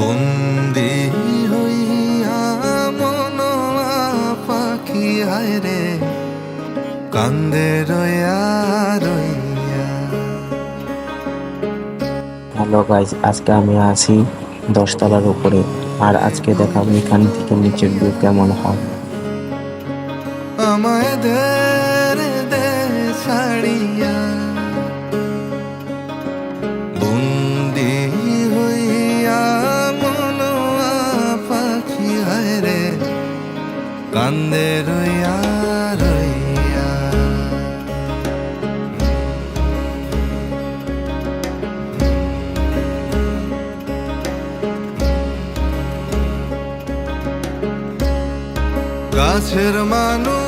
বন্দি হইয়া মনোয়া পাখি হায় রে কান্দে রইয়া রইয়া। হ্যালো গাইজ, আজকে আমি আছি 10 তলার উপরে, আর আজকে দেখাবো এখান থেকে নিচের ভিউ কেমন হয়। আমায় দে দে ছাড়িয়া বন্দি হইয়া মনোয়া পাখি হায় রে কান্দে রইয়া রইয়া। গাছের মানুষ